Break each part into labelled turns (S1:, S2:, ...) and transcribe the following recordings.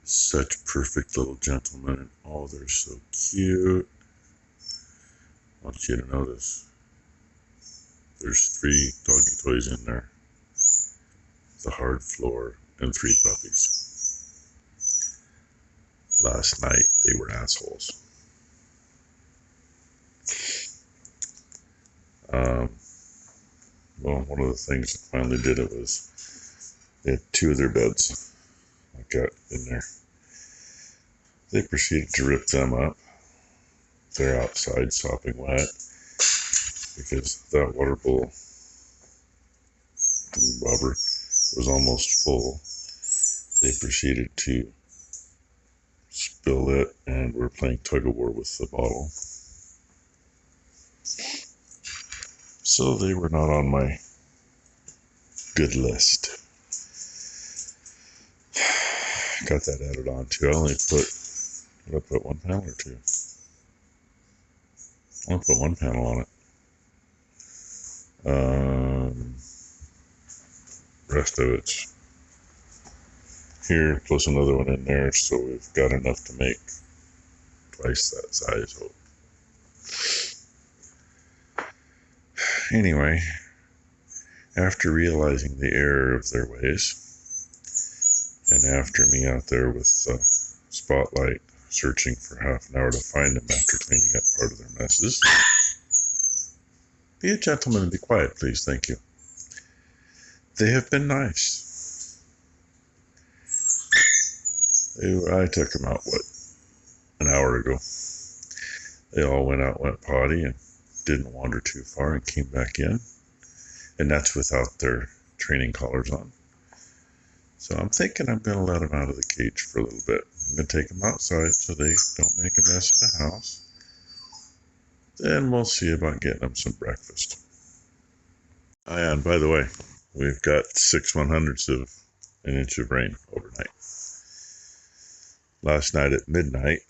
S1: Such perfect little gentlemen, and oh, they're so cute. I want you to notice there's 3 doggy toys in there, the hard floor, and 3 puppies. Last night they were assholes. Well, one of the things that finally did it was they had 2 of their beds I got in there. They proceeded to rip them up. They're outside sopping wet because that water bowl rubber was almost full. They proceeded to spill it and were playing tug of war with the bottle. So they were not on my good list. Got that added on too. I only put 1 panel or 2. I only put 1 panel on it. Rest of it's here, plus another one in there, so we've got enough to make twice that size. Anyway, after realizing the error of their ways, and after me out there with the spotlight searching for half an hour to find them after cleaning up part of their messes. Be a gentleman and be quiet, please. Thank you. They have been nice. I took them out, an hour ago. They all went out, went potty, and didn't wander too far and came back in. And that's without their training collars on. So I'm thinking I'm going to let them out of the cage for a little bit. I'm going to take them outside so they don't make a mess in the house. Then we'll see about getting them some breakfast. And by the way, we've got 6/100ths of an inch of rain overnight. Last night at midnight,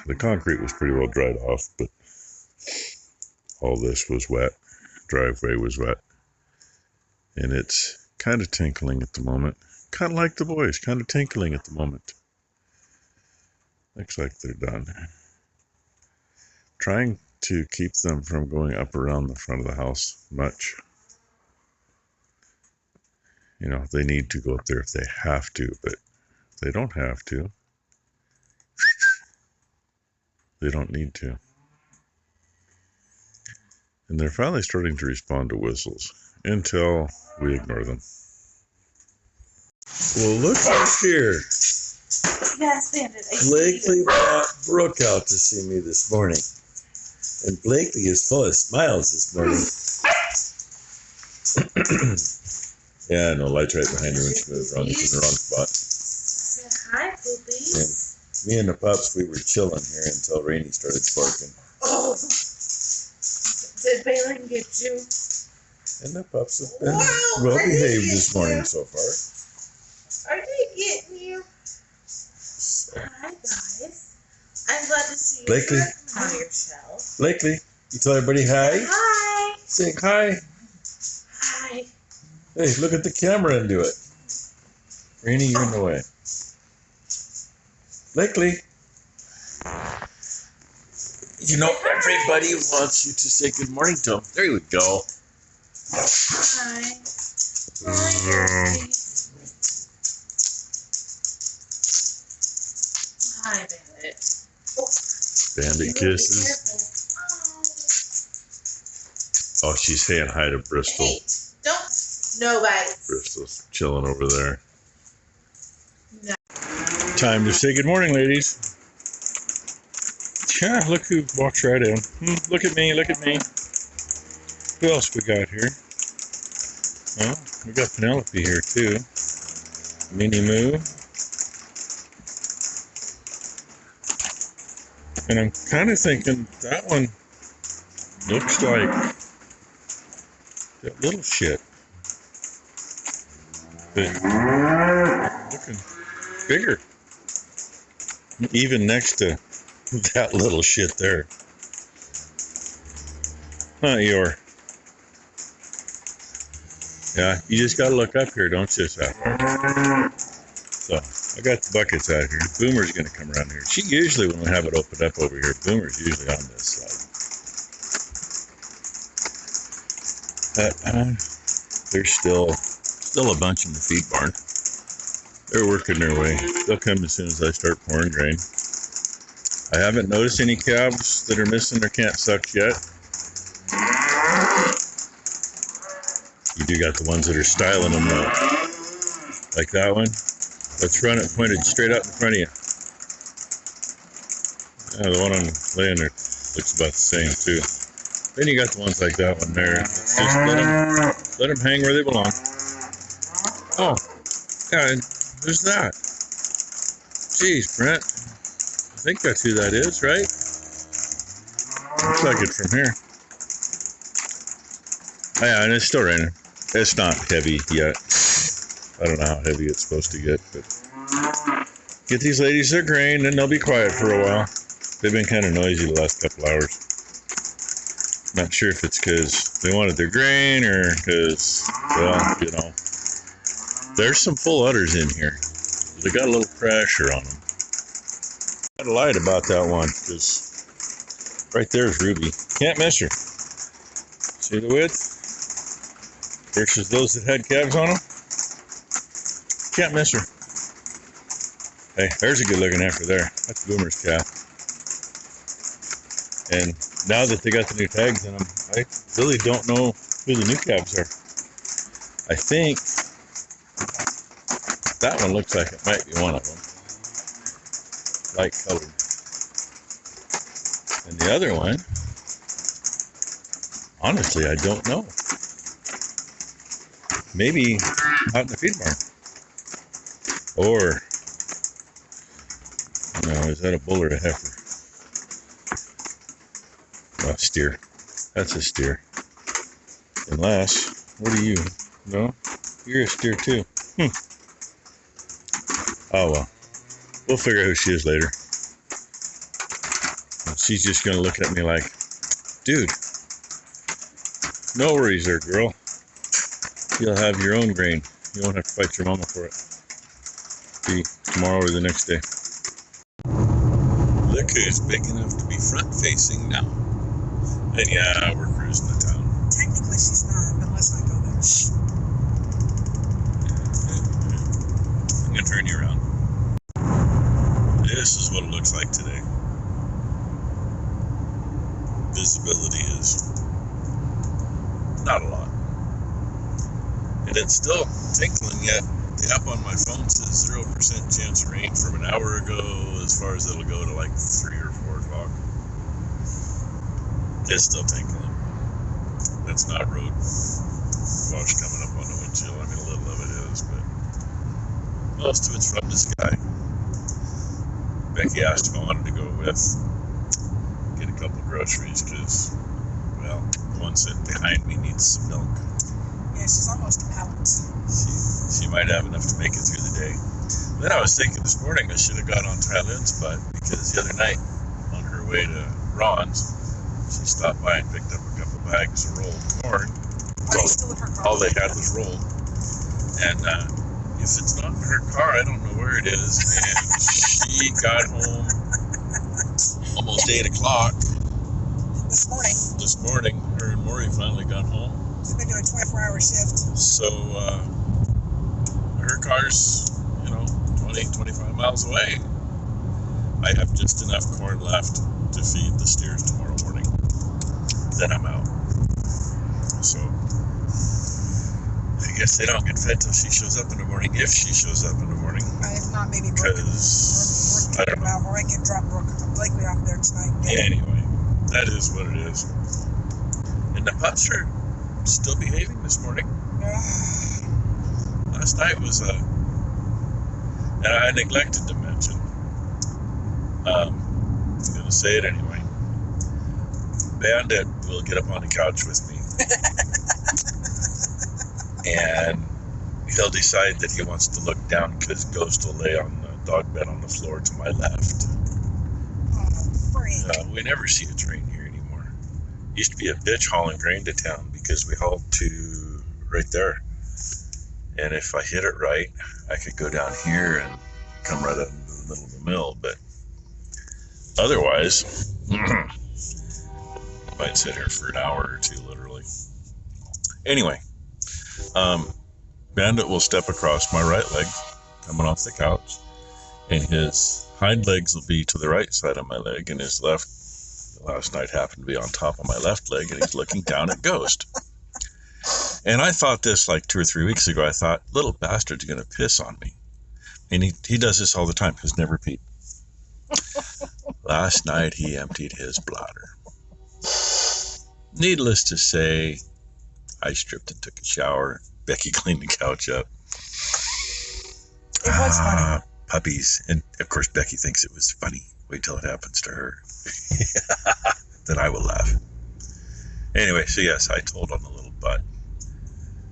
S1: the concrete was pretty well dried off, but all this was wet. Driveway was wet. And it's kind of tinkling at the moment. Kind of like the boys, kind of tinkling at the moment. Looks like they're done. Trying to keep them from going up around the front of the house much. You know, they need to go up there if they have to, but if they don't have to, they don't need to. And they're finally starting to respond to whistles until we ignore them. Well, look up here. Blakely brought Brooke out to see me this morning. And Blakely is full of smiles this morning. Yeah, no, light's right behind her when she moved around. She's in the wrong spot.
S2: Hi, puppies.
S1: And me and the pups, we were chilling here until Rainey started barking.
S2: Oh, did Balin get you?
S1: And the pups have been well behaved this morning so far.
S2: Are they getting you? Hi, guys. I'm glad to see you.
S1: Blakely.
S2: On your shelf.
S1: Blakely, you tell everybody hi?
S2: Hi.
S1: Say hi.
S2: Hi.
S1: Hey, look at the camera and do it. Rainey, you're in the way. Blakely. You know, everybody wants you to say good morning to them. There you go.
S2: Hi. Hi, Hi, Bandit.
S1: Bandit kisses. Oh, she's saying hi to Bristol.
S2: Hey, don't. Nobody.
S1: Bristol's chilling over there.
S2: No.
S1: Time to say good morning, ladies. Yeah, look who walks right in. Look at me, look at me. Who else we got here? Well, we got Penelope here too. Minnie Moo. And I'm kind of thinking that one looks like that little shit. But looking bigger. Even next to that little shit there. Huh, Eeyore? Yeah, you just gotta look up here, don't you, Sapphire? So I got the buckets out here. Boomer's going to come around here. She usually, when we have it opened up over here, Boomer's usually on this side. There's still a bunch in the feed barn. They're working their way. They'll come as soon as I start pouring grain. I haven't noticed any calves that are missing or can't suck yet. You do got the ones that are styling them though. Like that one. Let's run it pointed straight up in front of you. Yeah, the one I'm laying there looks about the same too. Then you got the ones like that one there. It's just let them hang where they belong. Oh, yeah, there's that. Jeez, Brent. I think that's who that is, right? Looks like it from here. Oh, yeah, and it's still raining. It's not heavy yet. I don't know how heavy it's supposed to get, but get these ladies their grain, and they'll be quiet for a while. They've been kind of noisy the last couple hours. Not sure if it's because they wanted their grain or because, well, you know, there's some full udders in here. They got a little pressure on them. I lied about that one because right there's Ruby. Can't miss her. See the width? Versus those that had calves on them. Can't miss her. Hey, there's a good looking heifer there. That's Boomer's calf. And now that they got the new tags in them, I really don't know who the new calves are. I think that one looks like it might be one of them. Light colored. And the other one, honestly, I don't know. Maybe out in the feed barn. Or, no, is that a bull or a heifer? Oh, steer. That's a steer. Unless, what are you? No? You're a steer too. Oh well. We'll figure out who she is later. And she's just going to look at me like, dude, no worries there, girl. You'll have your own grain. You won't have to fight your mama for it. Be tomorrow or the next day. Look who's big enough to be front-facing now. And yeah, we're cruising the town.
S2: Technically she's not, but let's not go there.
S1: I'm going to turn you around. This is what it looks like today. Visibility is not a lot. And it's still tinkling yet. The app on my phone says 0% chance of rain from an hour ago, as far as it'll go to like 3 or 4 o'clock. It's still tinkling. That's not road wash coming up on the windshield. I mean, a little of it is, but most of it's from the sky. Becky asked if I wanted to go with, get a couple groceries, because, well, the one sitting behind me needs some milk.
S2: Yeah, she's almost out.
S1: She might have enough to make it through the day. Then I was thinking this morning I should have got on Tylen's butt, because the other night on her way to Ron's, she stopped by and picked up a couple bags of rolled corn.
S2: Are they still in her car?
S1: All they had was rolled. And if it's not in her car, I don't know where it is. And she got home almost 8 o'clock.
S2: This morning.
S1: This morning, her and Maury finally got home.
S2: She's been doing a 24-hour shift.
S1: So her car's, 20, 25 miles away. I have just enough corn left to feed the steers tomorrow morning. Then I'm out. So I guess they don't get fed till she shows up in the morning, if she shows up in the morning.
S2: If not, maybe Brooke.
S1: Because I don't know.
S2: Or I can drop Brooke completely off there tonight.
S1: Anyway, that is what it is. And the pups are still behaving this morning. Last night was and I neglected to mention, I'm going to say it anyway, Bandit will get up on the couch with me and he'll decide that he wants to look down because Ghost will lay on the dog bed on the floor to my left. We never see a train here anymore. Used to be a bitch hauling grain to town because we hauled to right there. And if I hit it right, I could go down here and come right out into the middle of the mill. But otherwise, I might sit here for an hour or two, literally. Anyway, Bandit will step across my right leg, coming off the couch, and his hind legs will be to the right side of my leg, and his left, last night happened to be on top of my left leg, and he's looking down at Ghost. And I thought this like 2 or 3 weeks ago. I thought, little bastard's going to piss on me. And he does this all the time. He's never peed. Last night he emptied his bladder. Needless to say, I stripped and took a shower. Becky cleaned the couch up.
S3: It was funny.
S1: Puppies. And of course Becky thinks it was funny. Wait till it happens to her. Then I will laugh. Anyway, so yes, I told on the little butt.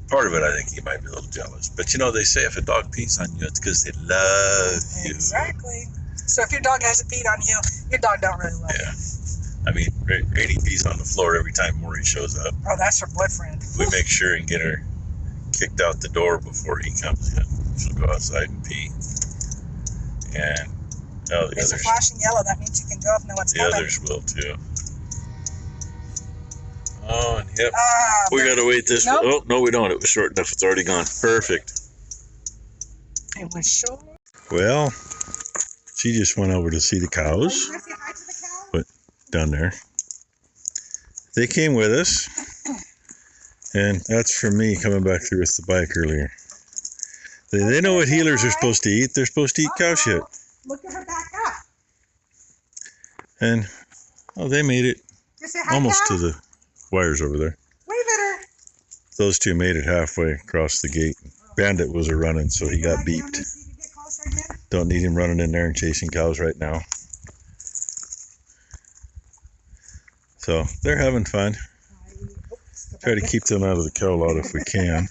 S1: Part of it, I think he might be a little jealous. But you know, they say if a dog pees on you, it's because they love you.
S3: Exactly. So if your dog hasn't peed on you, your dog don't really love you.
S1: I mean, Rainy pees on the floor every time Maury shows up.
S3: Oh, that's her boyfriend.
S1: We make sure and get her kicked out the door before he comes in. She'll go outside and pee. And the
S3: It's a
S1: others,
S3: flashing yellow. That means you can go if no one's
S1: the
S3: coming.
S1: others will too. Oh, and yep. We
S3: but
S1: gotta wait this.
S3: Nope.
S1: Oh, no, we don't. It was short enough. It's already gone. Perfect.
S3: it was short.
S1: Well, she just went over to see the
S3: Are
S1: cows.
S3: you going to say hi to the cow?
S1: But down there, they came with us, and that's from me coming back through with the bike earlier. They know what healers are supposed to eat. They're supposed to eat cow shit.
S3: Look at her back up.
S1: And they made it
S3: Just say hi,
S1: almost
S3: cow.
S1: to the wires over there.
S3: Wave at her.
S1: Those two made it halfway across the gate. Bandit was a running, so he got beeped.
S3: So you can get closer again.
S1: Don't need him running in there and chasing cows right now. So they're having fun. Try to keep them out of the cow lot if we can.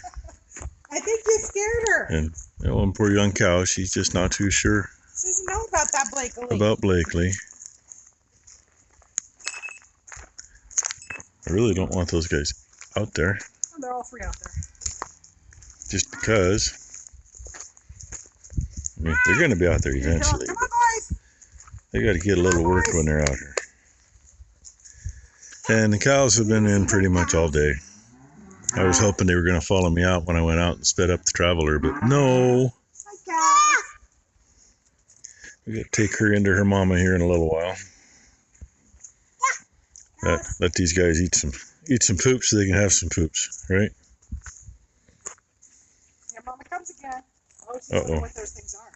S3: I think you scared her.
S1: And one poor young cow, she's just not too sure
S3: She doesn't know about that, Blakely.
S1: about Blakely. I really don't want those guys out there,
S3: Oh, they're all free out there.
S1: just because. I mean, they're going to be out there eventually.
S3: Come on, boys.
S1: They got to get a little work when they're out here. And the cows have been in pretty much all day. I was hoping they were going to follow me out when I went out and sped up the traveler, but no.
S3: Hi, cow.
S1: We got to take her into her mama here in a little while. Let these guys eat some poops so they can have some poops, right?
S3: Your mama comes again. Oh, she's
S1: Uh-oh.
S3: wondering what those things are.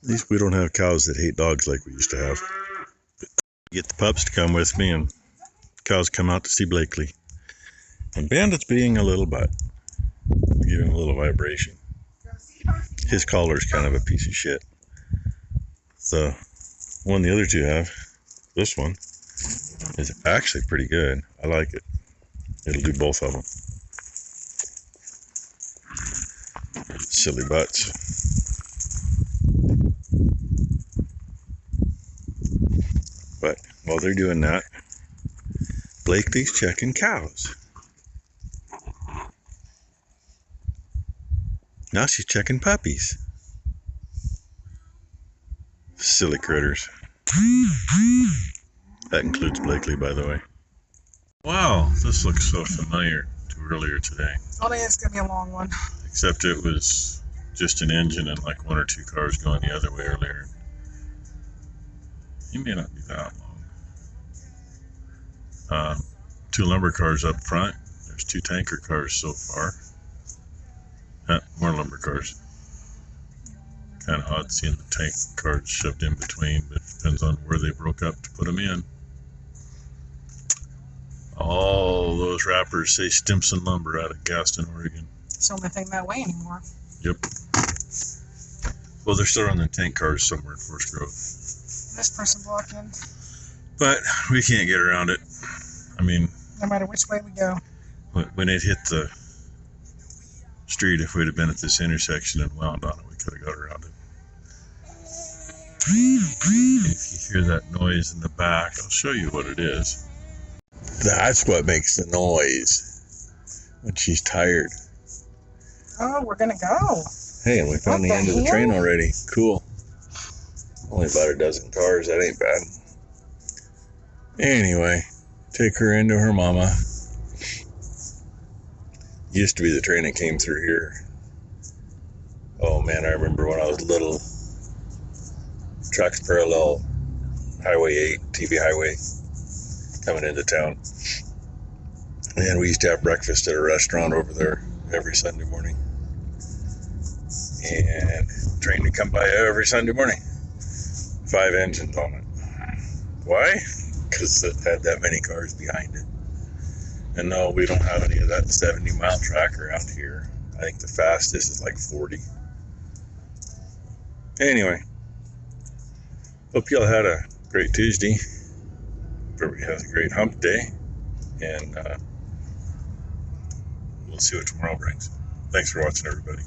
S1: At least we don't have cows that hate dogs like we used to have. Get the pups to come with me, and cows come out to see Blakely. And Bandit's being a little butt. Give him a little vibration. His collar's kind of a piece of shit. The one the other two have, this one, is actually pretty good. I like it. It'll do both of them. Silly butts. But while they're doing that, Blakely's checking cows. Now she's checking puppies. Silly critters. That includes Blakely, by the way. Wow, this looks so familiar to earlier today.
S3: Only it's going to be a long one.
S1: Except it was just an engine and like 1 or 2 cars going the other way earlier. He may not be that long. 2 lumber cars up front. There's 2 tanker cars so far. More lumber cars. Kind of odd seeing the tank cars shoved in between, but it depends on where they broke up to put them in. All those wrappers say Stimson Lumber out of Gaston, Oregon.
S3: It's the only thing that way anymore.
S1: Yep. Well, they're still running tank cars somewhere in Forest Grove.
S3: This person blocking.
S1: But we can't get around it. I mean,
S3: No matter which way we go.
S1: when it hit the street, if we'd have been at this intersection and wound on it, we could have got around it. If you hear that noise in the back, I'll show you what it is. That's what makes the noise. But she's tired.
S3: Oh, we're gonna go.
S1: Hey, and we found the end of the train already. Cool. Only about a dozen cars. That ain't bad. Anyway, take her into her mama. Used to be the train that came through here. Oh man, I remember when I was little. Tracks parallel Highway 8, TV Highway, coming into town. And we used to have breakfast at a restaurant over there every Sunday morning. And train would come by every Sunday morning. 5 engines on it. Why? Because it had that many cars behind it. And no, we don't have any of that 70-mile track around here. I think the fastest is like 40. Anyway, hope y'all had a great Tuesday. Everybody has a great hump day. And we'll see what tomorrow brings. Thanks for watching, everybody.